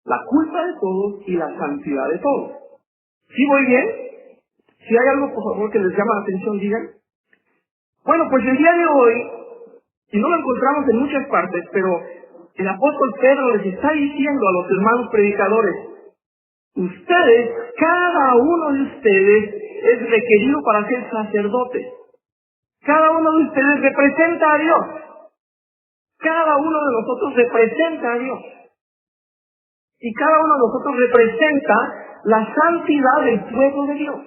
la culpa de todos y la santidad de todos. ¿Sí voy bien? Si hay algo, por favor, que les llama la atención, digan. Bueno, pues el día de hoy, y no lo encontramos en muchas partes, pero el apóstol Pedro les está diciendo a los hermanos predicadores, ustedes, cada uno de ustedes es requerido para ser sacerdotes. Cada uno de ustedes representa a Dios. Cada uno de nosotros representa a Dios. Y cada uno de nosotros representa la santidad del pueblo de Dios.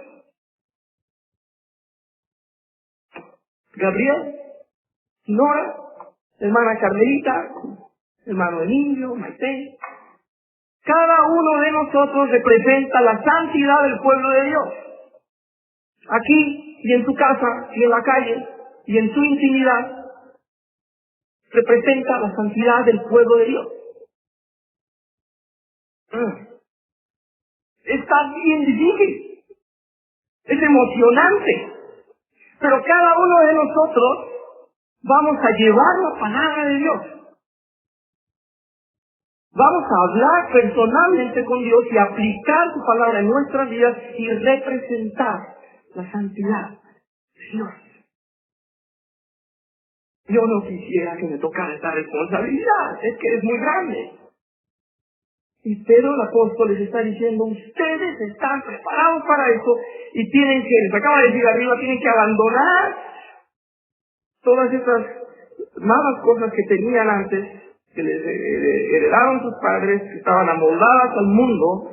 Gabriel, Nora, hermana Carmelita, hermano Emilio, Maite. Cada uno de nosotros representa la santidad del pueblo de Dios. Aquí y en tu casa y en la calle y en su intimidad representa la santidad del pueblo de Dios. Está bien difícil, es emocionante, pero cada uno de nosotros vamos a llevar la palabra de Dios. Vamos a hablar personalmente con Dios y aplicar su palabra en nuestras vidas y representar la santidad de Dios. Yo no quisiera que me tocara esta responsabilidad, es que es muy grande. Y Pedro el apóstol les está diciendo, ustedes están preparados para eso y tienen que, les acaba de decir arriba, tienen que abandonar todas esas malas cosas que tenían antes, que les heredaron sus padres, que estaban amoldadas al mundo,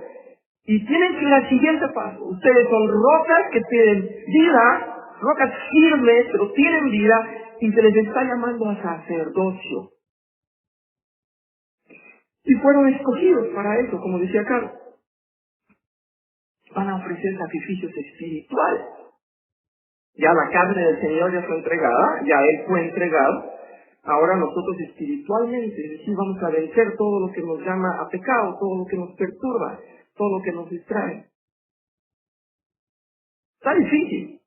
y tienen que ir al siguiente paso. Ustedes son rocas que tienen vida, rocas firmes, pero tienen vida, y se les está llamando a sacerdocio. Y fueron escogidos para eso, como decía Carlos. Van a ofrecer sacrificios espirituales. Ya la carne del Señor ya fue entregada, ya Él fue entregado. Ahora nosotros espiritualmente, es decir, vamos a vencer todo lo que nos llama a pecado, todo lo que nos perturba, todo lo que nos distrae. Está difícil.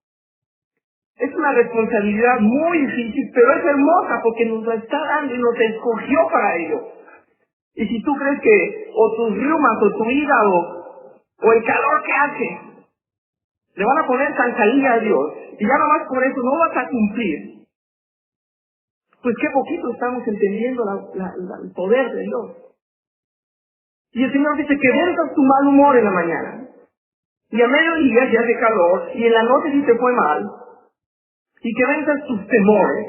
Es una responsabilidad muy difícil, pero es hermosa porque nos la está dando y nos escogió para ello. Y si tú crees que o tus riumas o tu hígado o el calor que hace le van a poner zancadilla a Dios y ya nomás por eso no vas a cumplir, pues qué poquito estamos entendiendo el poder de Dios. Y el Señor dice que venzas tu mal humor en la mañana y a mediodía ya hace calor y en la noche si te fue mal y que venzas tus temores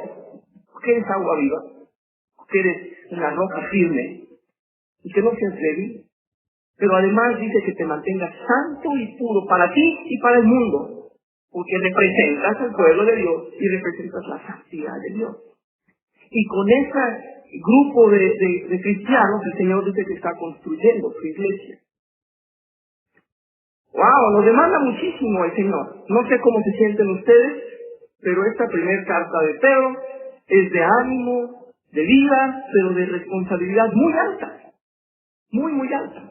porque eres agua viva, porque eres una roca firme y que no seas débil, pero además dice que te mantengas santo y puro para ti y para el mundo, porque representas al pueblo de Dios y representas la santidad de Dios. Y con ese grupo de cristianos, el Señor dice que está construyendo su iglesia. ¡Wow! Nos demanda muchísimo el Señor. No sé cómo se sienten ustedes, pero esta primera carta de Pedro es de ánimo, de vida, pero de responsabilidad muy alta. Muy, muy alta.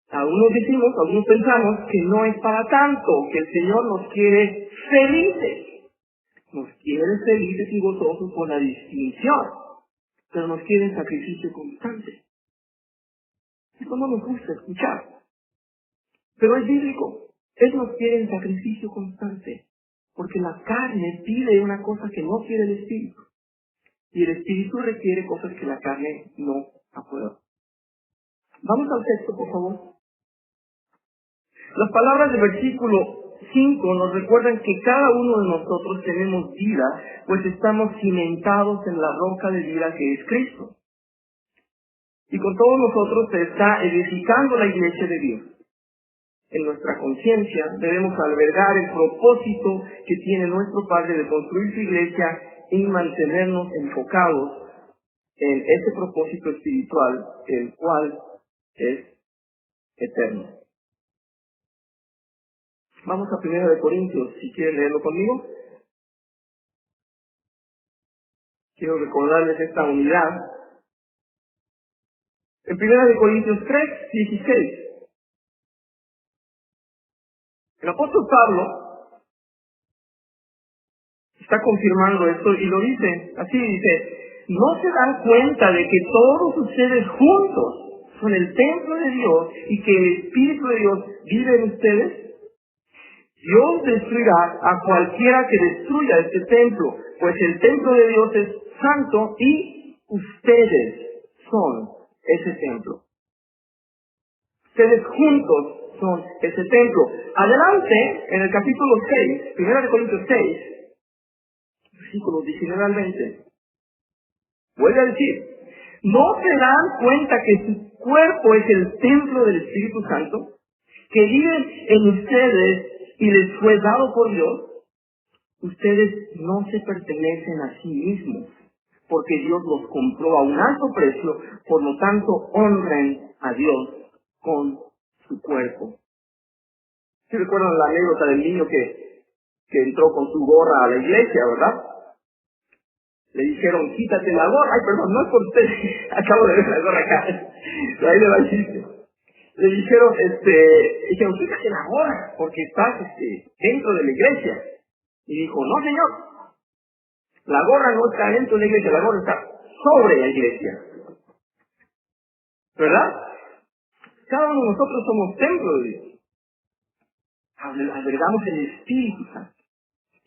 Algunos decimos, algunos pensamos que no es para tanto, que el Señor nos quiere felices. Nos quiere felices y gozosos con la distinción, pero nos quiere en sacrificio constante. Eso no nos gusta escuchar, pero es bíblico. Él nos quiere en sacrificio constante, porque la carne pide una cosa que no quiere el Espíritu, y el Espíritu requiere cosas que la carne no aprueba. Vamos al texto, por favor. Las palabras del versículo 5 nos recuerdan que cada uno de nosotros tenemos vida, pues estamos cimentados en la roca de vida que es Cristo. Y con todos nosotros se está edificando la iglesia de Dios. En nuestra conciencia debemos albergar el propósito que tiene nuestro Padre de construir su iglesia y mantenernos enfocados en ese propósito espiritual, el cual es eterno. Vamos a 1 Corintios, si quieren leerlo conmigo. Quiero recordarles esta unidad. En 1 Corintios 3:16. El apóstol Pablo está confirmando esto y lo dice, así dice, ¿no se dan cuenta de que todos ustedes juntos son el templo de Dios y que el Espíritu de Dios vive en ustedes, Dios destruirá a cualquiera que destruya este templo, pues el templo de Dios es santo y ustedes son ese templo. Ustedes juntos son ese templo. Adelante, en el capítulo 6, 1 Corintios 6, versículos 19 al 20, vuelve a decir, ¿no se dan cuenta que su cuerpo es el templo del Espíritu Santo, que vive en ustedes y les fue dado por Dios? Ustedes no se pertenecen a sí mismos, porque Dios los compró a un alto precio, por lo tanto honren a Dios con su cuerpo. ¿Sí recuerdan la anécdota del niño que entró con su gorra a la iglesia, verdad? Le dijeron, quítate la gorra. Ay, perdón, no es por usted. Acabo de ver la gorra acá. Ahí le va el chiste. Le dijeron, quítate la gorra, porque estás dentro de la iglesia. Y dijo, no, señor. La gorra no está dentro de la iglesia, la gorra está sobre la iglesia. ¿Verdad? Cada uno de nosotros somos templo de Dios. Albergamos el Espíritu Santo.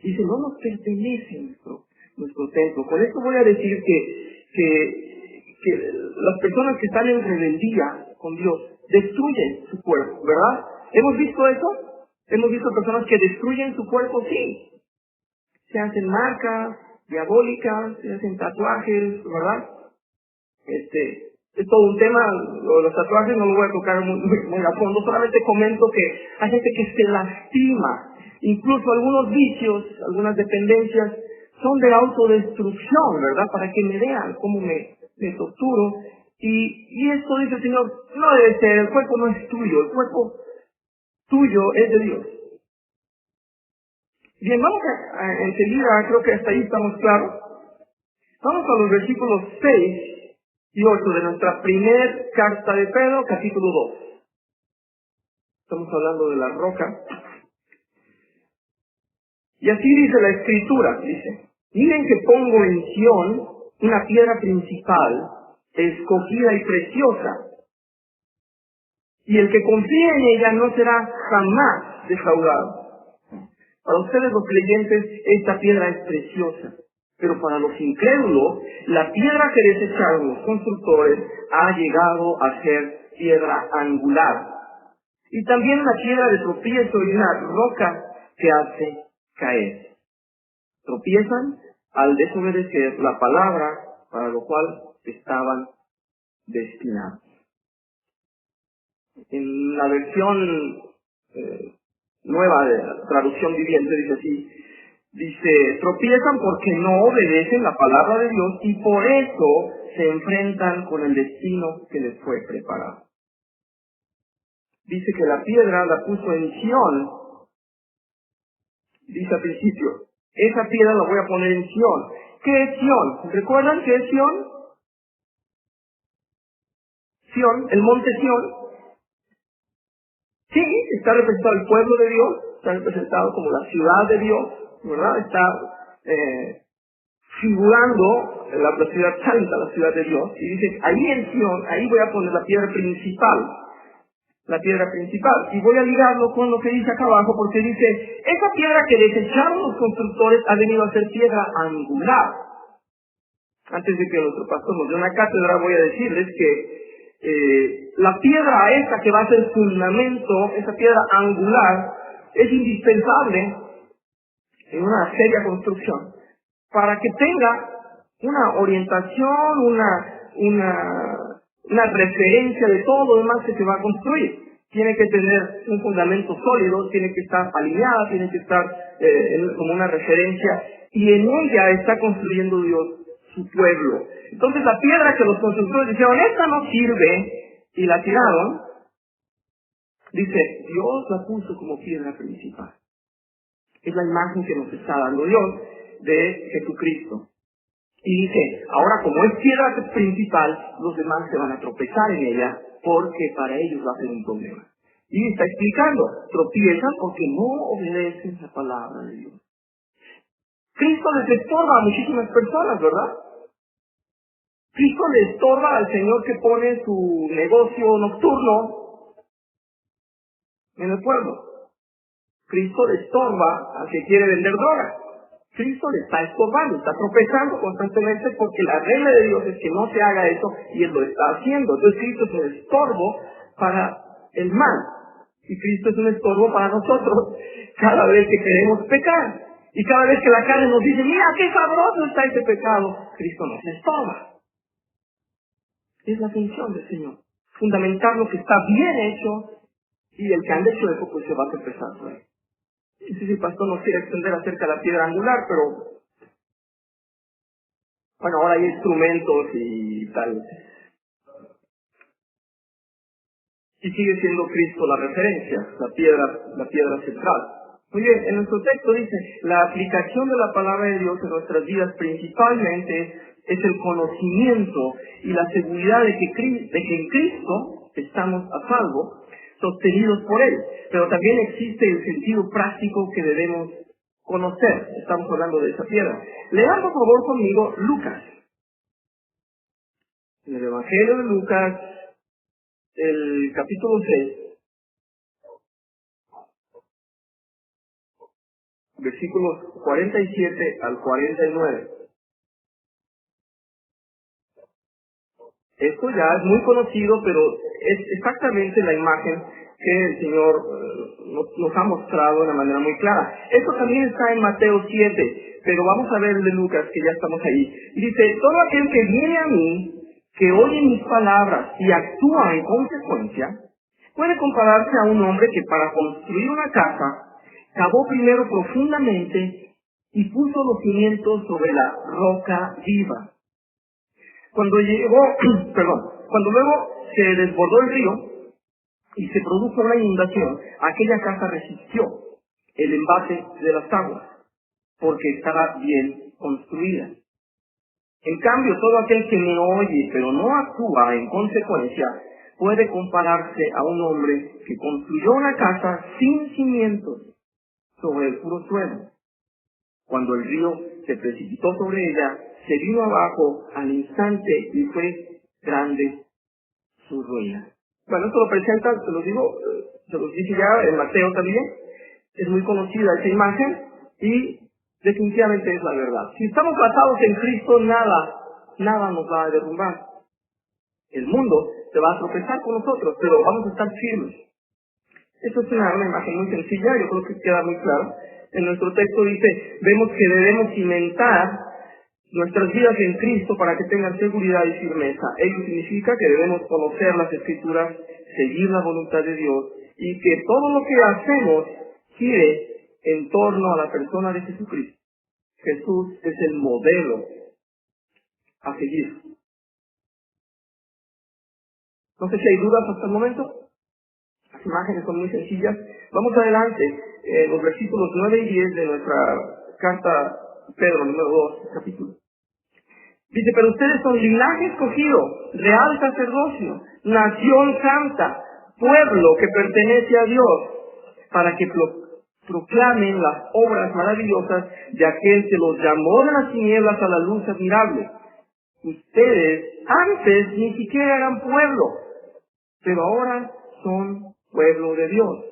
Dice, no nos pertenece nuestro templo. Con esto voy a decir que las personas que están en rebeldía con Dios destruyen su cuerpo, ¿verdad? ¿Hemos visto eso? ¿Hemos visto personas que destruyen su cuerpo? Sí. Se hacen marcas diabólicas, se hacen tatuajes, ¿verdad? Es todo un tema, los tatuajes no lo voy a tocar muy a fondo, solamente comento que hay gente que se lastima, incluso algunos vicios, algunas dependencias, son de autodestrucción, ¿verdad? Para que me vean cómo me torturo. Y esto dice el Señor, no debe ser, el cuerpo no es tuyo, el cuerpo tuyo es de Dios. Bien, vamos a enseguida, creo que hasta ahí estamos claros. Vamos a los versículos 6 y 8 de nuestra primer carta de Pedro, capítulo 2. Estamos hablando de la roca. Y así dice la Escritura, dice, miren que pongo en Sión una piedra principal, escogida y preciosa, y el que confíe en ella no será jamás defraudado. Para ustedes los creyentes, esta piedra es preciosa, pero para los incrédulos, la piedra que desecharon los constructores ha llegado a ser piedra angular, y también una piedra de tropiezo y una roca que hace caer. Tropiezan al desobedecer la palabra para lo cual estaban destinados. En la versión nueva de la traducción viviente dice así, dice, tropiezan porque no obedecen la palabra de Dios y por eso se enfrentan con el destino que les fue preparado. Dice que la piedra la puso en Sión. Dice al principio, esa piedra la voy a poner en Sión. ¿Qué es Sión? ¿Recuerdan qué es Sión? Sión, el monte Sión. Sí, está representado el pueblo de Dios, está representado como la ciudad de Dios, ¿verdad? Está figurando la ciudad santa, la ciudad de Dios. Y dice, ahí en Sión, ahí voy a poner la piedra principal. La piedra principal. Y voy a ligarlo con lo que dice acá abajo, porque dice, esa piedra que desecharon los constructores ha venido a ser piedra angular. Antes de que nuestro pastor nos dé una cátedra, voy a decirles que la piedra esta que va a ser fundamento, esa piedra angular, es indispensable en una seria construcción para que tenga una orientación, una referencia de todo lo demás que se va a construir. Tiene que tener un fundamento sólido, tiene que estar alineada, tiene que estar como una referencia, y en ella está construyendo Dios su pueblo. Entonces la piedra que los constructores dijeron, esta no sirve, y la tiraron, dice, Dios la puso como piedra principal. Es la imagen que nos está dando Dios de Jesucristo. Y dice, ahora como es piedra principal, los demás se van a tropezar en ella, porque para ellos va a ser un problema. Y está explicando, tropiezan porque no obedecen la palabra de Dios. Cristo les estorba a muchísimas personas, ¿verdad? Cristo le estorba al señor que pone su negocio nocturno en el pueblo. Cristo le estorba al que quiere vender droga. Cristo le está estorbando, está tropezando constantemente porque la regla de Dios es que no se haga eso y Él lo está haciendo. Entonces Cristo es un estorbo para el mal. Y Cristo es un estorbo para nosotros cada vez que queremos pecar. Y cada vez que la carne nos dice, mira qué sabroso está ese pecado, Cristo nos estorba. Es la función del Señor. Fundamentar lo que está bien hecho y el que ande chueco pues se va a tropezar por ahí. Y si el pastor nos quiere extender acerca de la piedra angular, pero bueno, ahora hay instrumentos y tal. Y sigue siendo Cristo la referencia, la piedra central. Muy bien, en nuestro texto dice, la aplicación de la palabra de Dios en nuestras vidas principalmente es el conocimiento y la seguridad de que en Cristo estamos a salvo, sostenidos por Él. Pero también existe el sentido práctico que debemos conocer. Estamos hablando de esa piedra. Lean por favor conmigo Lucas. En el Evangelio de Lucas, el capítulo 6, versículos 47 al 49. Esto ya es muy conocido, pero es exactamente la imagen que el Señor nos ha mostrado de una manera muy clara. Esto también está en Mateo 7, pero vamos a ver el de Lucas, que ya estamos ahí. Dice, todo aquel que viene a mí, que oye mis palabras y actúa en consecuencia, puede compararse a un hombre que para construir una casa, cavó primero profundamente y puso los cimientos sobre la roca viva. Cuando luego se desbordó el río y se produjo una inundación, aquella casa resistió el embate de las aguas, porque estaba bien construida. En cambio, todo aquel que me oye, pero no actúa en consecuencia, puede compararse a un hombre que construyó una casa sin cimientos sobre el puro suelo. Cuando el río se precipitó sobre ella, se vino abajo al instante y fue grande su ruina. Bueno, esto lo presenta, se los dije ya en Mateo también. Es muy conocida esa imagen y definitivamente es la verdad. Si estamos basados en Cristo, nada nos va a derrumbar. El mundo se va a tropezar con nosotros, pero vamos a estar firmes. Esto es una imagen muy sencilla, yo creo que queda muy claro. En nuestro texto dice, vemos que debemos cimentar nuestras vidas en Cristo para que tengan seguridad y firmeza. Ello significa que debemos conocer las Escrituras, seguir la voluntad de Dios y que todo lo que hacemos gire en torno a la persona de Jesucristo. Jesús es el modelo a seguir. No sé si hay dudas hasta el momento. Las imágenes son muy sencillas. Vamos adelante. Los versículos 9 y 10 de nuestra carta Pedro, número 2, capítulo. Dice, pero ustedes son linaje escogido, real sacerdocio, nación santa, pueblo que pertenece a Dios, para que proclamen las obras maravillosas de aquel que los llamó de las tinieblas a la luz admirable. Ustedes antes ni siquiera eran pueblo, pero ahora son pueblo de Dios.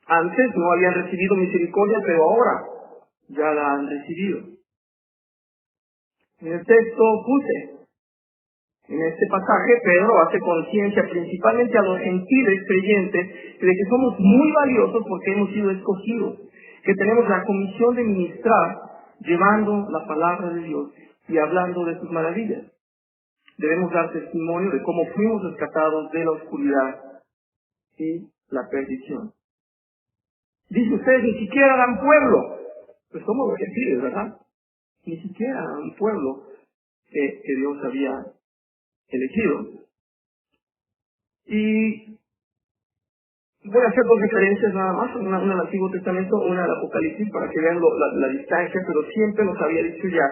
Antes no habían recibido misericordia, pero ahora ya la han recibido. En el texto puse, en este pasaje, Pedro hace conciencia principalmente a los gentiles creyentes de que somos muy valiosos porque hemos sido escogidos, que tenemos la comisión de ministrar llevando la palabra de Dios y hablando de sus maravillas. Debemos dar testimonio de cómo fuimos rescatados de la oscuridad y la perdición. Dice, ustedes ni siquiera eran pueblo. Pues somos los gentiles, ¿verdad? Ni siquiera un pueblo que Dios había elegido. Y voy a hacer dos referencias nada más, una del Antiguo Testamento, una del Apocalipsis, para que vean la distancia, pero siempre nos había dicho ya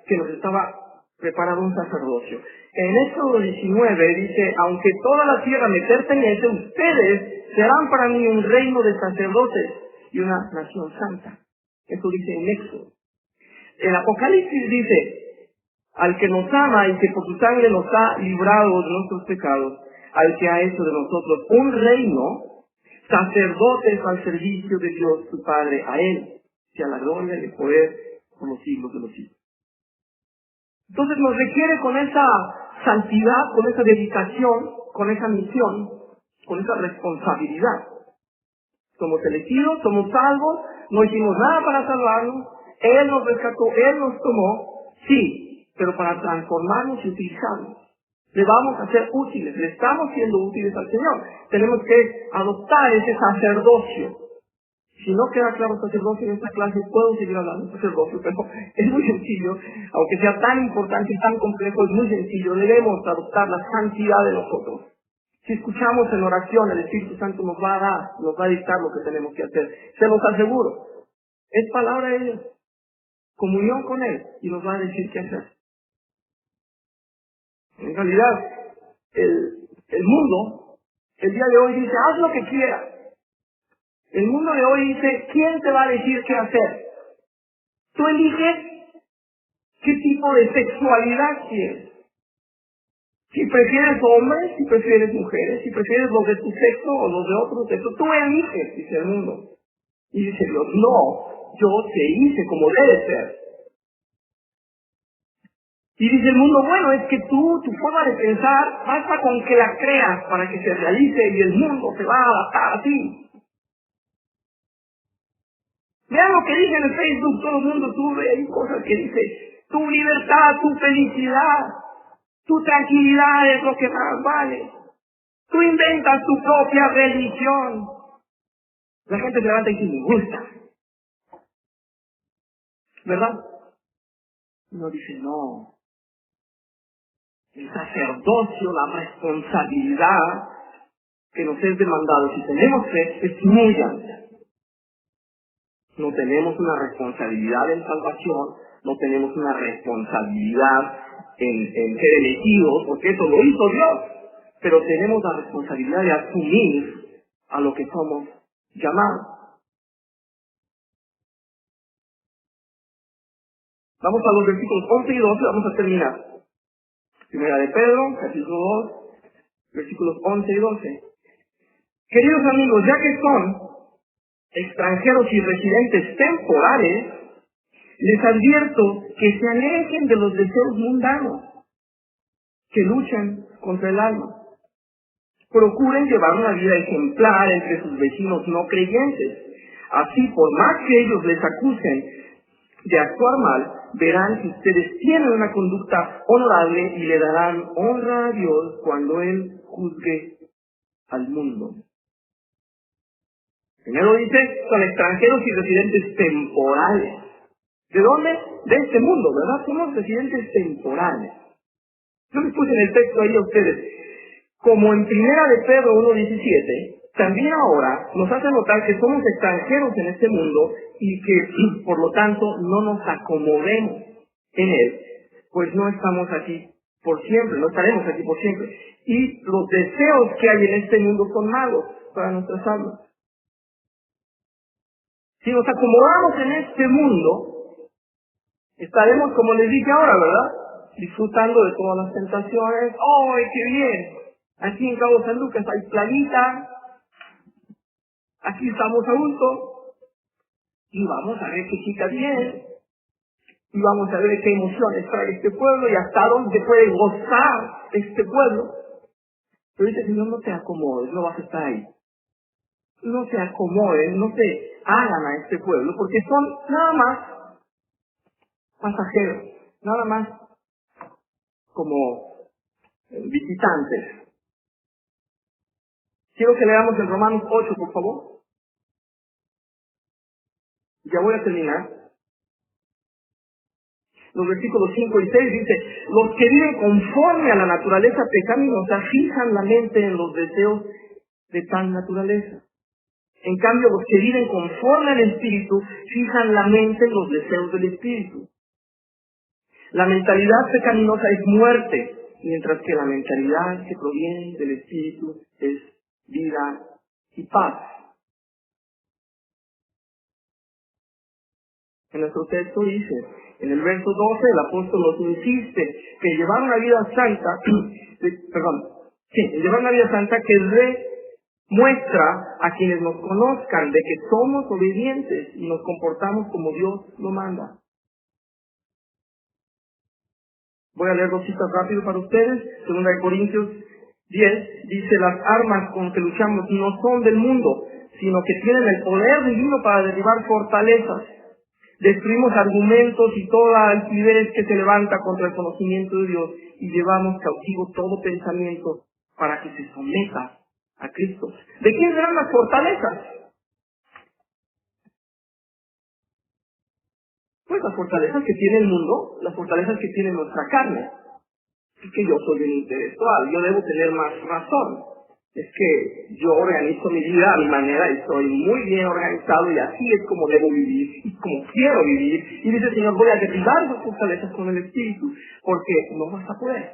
que nos estaba preparado un sacerdocio. En Éxodo 19 dice, aunque toda la tierra me pertenece, ustedes serán para mí un reino de sacerdotes y una nación santa. Eso dice en Éxodo. En Apocalipsis dice, al que nos ama y que por su sangre nos ha librado de nuestros pecados, al que ha hecho de nosotros un reino, sacerdotes al servicio de Dios su Padre. A Él sea la gloria y el poder por los siglos de los siglos. Entonces nos requiere con esa santidad, con esa dedicación, con esa misión, con esa responsabilidad. Somos elegidos, somos salvos, no hicimos nada para salvarnos, Él nos rescató, Él nos tomó, sí, pero para transformarnos y utilizarnos. Le vamos a ser útiles, le estamos siendo útiles al Señor. Tenemos que adoptar ese sacerdocio. Si no queda claro sacerdocio en esta clase, puedo seguir hablando de sacerdocio, pero es muy sencillo, aunque sea tan importante y tan complejo, es muy sencillo. Debemos adoptar la santidad de nosotros. Si escuchamos en oración, el Espíritu Santo nos va a dictar lo que tenemos que hacer. Se los aseguro. Es palabra de Dios. Comunión con Él y nos va a decir qué hacer. En realidad, el mundo, el día de hoy dice, haz lo que quieras. El mundo de hoy dice, ¿quién te va a decir qué hacer? Tú eliges qué tipo de sexualidad quieres. Si prefieres hombres, si prefieres mujeres, si prefieres los de tu sexo o los de otro sexo, tú eliges, dice el mundo. Y dice Dios, no, yo te hice como debe ser. Y dice el mundo, bueno, es que tu forma de pensar, basta con que la creas para que se realice y el mundo se va a adaptar a ti. Vean lo que dice en el Facebook, todo el mundo sube, hay cosas que dice, tu libertad, tu felicidad, tu tranquilidad es lo que más vale. Tú inventas tu propia religión. La gente se levanta y dice, me gusta. ¿Verdad? Uno dice, no. El sacerdocio, la responsabilidad que nos es demandado, si tenemos fe, es muy grande. No tenemos una responsabilidad en salvación, no tenemos una responsabilidad en ser elegidos, porque eso lo hizo Dios, pero tenemos la responsabilidad de asumir a lo que somos llamados. Vamos a los versículos 11 y 12, vamos a terminar. Primera de Pedro, capítulo 2, versículos 11 y 12. Queridos amigos, ya que son extranjeros y residentes temporales, les advierto que se alejen de los deseos mundanos que luchan contra el alma. Procuren llevar una vida ejemplar entre sus vecinos no creyentes. Así, por más que ellos les acusen de actuar mal, verán que ustedes tienen una conducta honorable y le darán honra a Dios cuando Él juzgue al mundo. Primero dice, son extranjeros y residentes temporales. ¿De dónde? De este mundo, ¿verdad? Somos residentes temporales. Yo les puse en el texto ahí a ustedes, como en Primera de Pedro 1:17, también ahora nos hace notar que somos extranjeros en este mundo y que, por lo tanto, no nos acomodemos en él, pues no estamos aquí por siempre, no estaremos aquí por siempre. Y los deseos que hay en este mundo son malos para nuestras almas. Si nos acomodamos en este mundo, estaremos, como les dije ahora, ¿verdad? Disfrutando de todas las tentaciones. ¡Ay, qué bien! Aquí en Cabo San Lucas hay playita, aquí estamos a gusto, y vamos a ver qué chica viene, y vamos a ver qué emociones trae este pueblo, y hasta dónde puede gozar este pueblo. Pero dice, Señor, no te acomodes, no vas a estar ahí. No se acomoden, no se hagan a este pueblo, porque son nada más pasajeros, nada más como visitantes. Quiero que leamos en Romanos 8, por favor. Ya voy a terminar. Los versículos 5 y 6 dice, los que viven conforme a la naturaleza pecaminosa fijan la mente en los deseos de tal naturaleza. En cambio, los que viven conforme al Espíritu fijan la mente en los deseos del Espíritu. La mentalidad pecaminosa es muerte, mientras que la mentalidad que proviene del Espíritu es vida y paz. En nuestro texto dice, en el verso 12, el apóstol nos insiste que llevar una vida santa, llevar una vida santa que muestra a quienes nos conozcan de que somos obedientes y nos comportamos como Dios lo manda. Voy a leer dos citas rápido para ustedes. 2 Corintios 10 dice, las armas con que luchamos no son del mundo, sino que tienen el poder divino para derribar fortalezas. Destruimos argumentos y toda altivez que se levanta contra el conocimiento de Dios y llevamos cautivo todo pensamiento para que se someta a Cristo. ¿De quién serán las fortalezas? Pues las fortalezas que tiene el mundo, las fortalezas que tiene nuestra carne. Es que yo soy un intelectual, yo debo tener más razón. Es que yo organizo mi vida a mi manera y estoy muy bien organizado y así es como debo vivir y como quiero vivir. Y dice el Señor, voy a derribar esas fortalezas con el Espíritu, porque no vas a poder,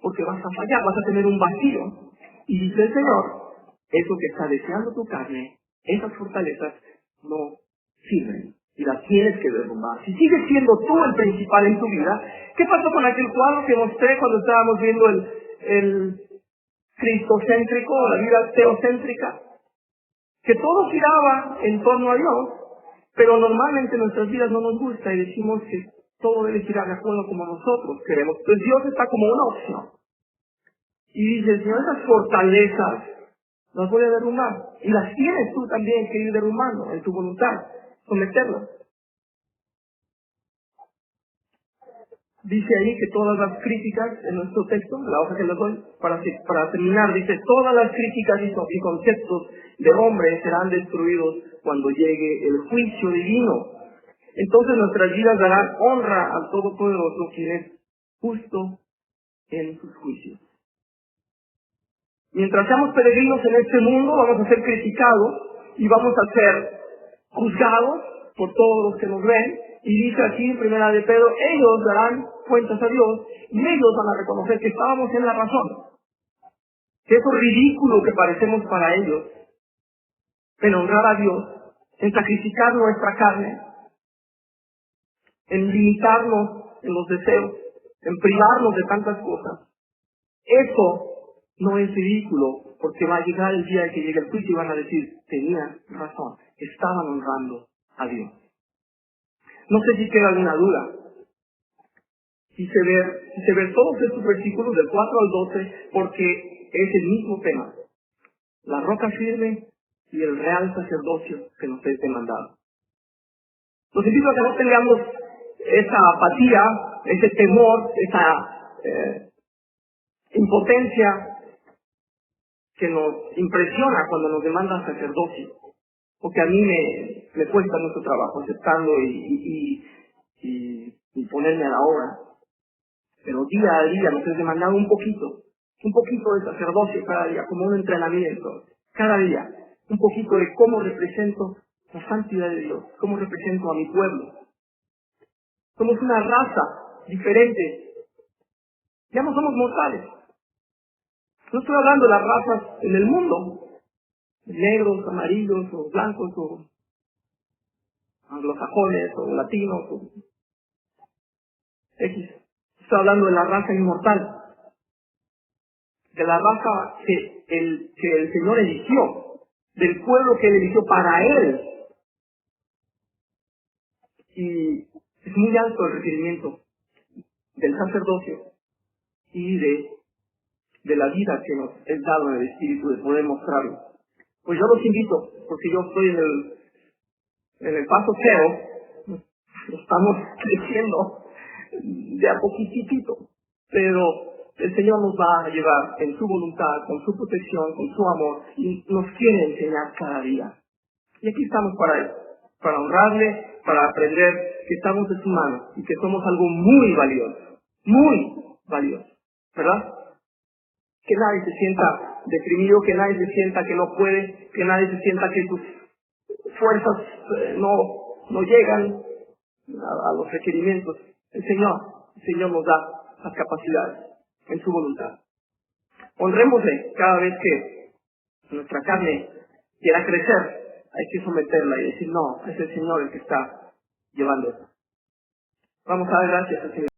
porque vas a fallar, vas a tener un vacío. Y dice el Señor, eso que está deseando tu carne, esas fortalezas no sirven y las tienes que derrumbar. Si sigues siendo tú el principal en tu vida, ¿qué pasó con aquel cuadro que mostré cuando estábamos viendo el cristocéntrico, la vida teocéntrica? Que todo giraba en torno a Dios, pero normalmente en nuestras vidas no nos gusta y decimos que todo debe girar de acuerdo como nosotros queremos. Pues Dios está como una opción. Y dice, Señor, esas fortalezas las voy a derrumbar. Y las tienes tú también que ir derrumbando en tu voluntad, someterlas. Dice ahí que todas las críticas en nuestro texto, la hoja que les doy, para terminar, dice, todas las críticas y conceptos de hombre serán destruidos cuando llegue el juicio divino. Entonces nuestras vidas darán honra al Todopoderoso, quien es justo en sus juicios. Mientras seamos peregrinos en este mundo, vamos a ser criticados y vamos a ser juzgados por todos los que nos ven. Y dice aquí en 1 de Pedro, ellos darán cuentas a Dios y ellos van a reconocer que estábamos en la razón. Que eso ridículo que parecemos para ellos, en honrar a Dios, en sacrificar nuestra carne, en limitarnos en los deseos, en privarnos de tantas cosas. Eso no es ridículo, porque va a llegar el día en que llegue el juicio y van a decir, tenían razón, estaban honrando a Dios. No sé si queda alguna duda. Quise ver todos estos versículos del 4 al 12, porque es el mismo tema. La roca firme y el real sacerdocio que nos es demandado. Los invito a que no tengamos esa apatía, ese temor, esa impotencia que nos impresiona cuando nos demandan sacerdocio, porque a mí me cuesta mucho trabajo aceptarlo y ponerme a la obra, pero día a día nos es demandado un poquito de sacerdocio cada día, como un entrenamiento, cada día, un poquito de cómo represento la santidad de Dios, cómo represento a mi pueblo. Somos una raza diferente, ya no somos mortales. No estoy hablando de las razas en el mundo, negros, amarillos, o blancos, o anglosajones, o latinos, o X. Estoy hablando de la raza inmortal, de la raza que el Señor eligió, del pueblo que Él eligió para Él. Y es muy alto el requerimiento del sacerdocio y de la vida que nos es dado en el Espíritu de poder mostrarlo. Pues yo los invito, porque yo estoy en el paso cero, estamos creciendo de a poquitito, pero el Señor nos va a llevar en su voluntad, con su protección, con su amor, y nos quiere enseñar cada día. Y aquí estamos para Él, para honrarle, para aprender que estamos en su mano y que somos algo muy valioso, ¿verdad? Que nadie se sienta deprimido, que nadie se sienta que no puede, que nadie se sienta que sus fuerzas no llegan a los requerimientos. El Señor nos da las capacidades en su voluntad. Honrémosle cada vez que nuestra carne quiera crecer, hay que someterla y decir, no, es el Señor el que está llevando eso. Vamos a dar gracias al Señor.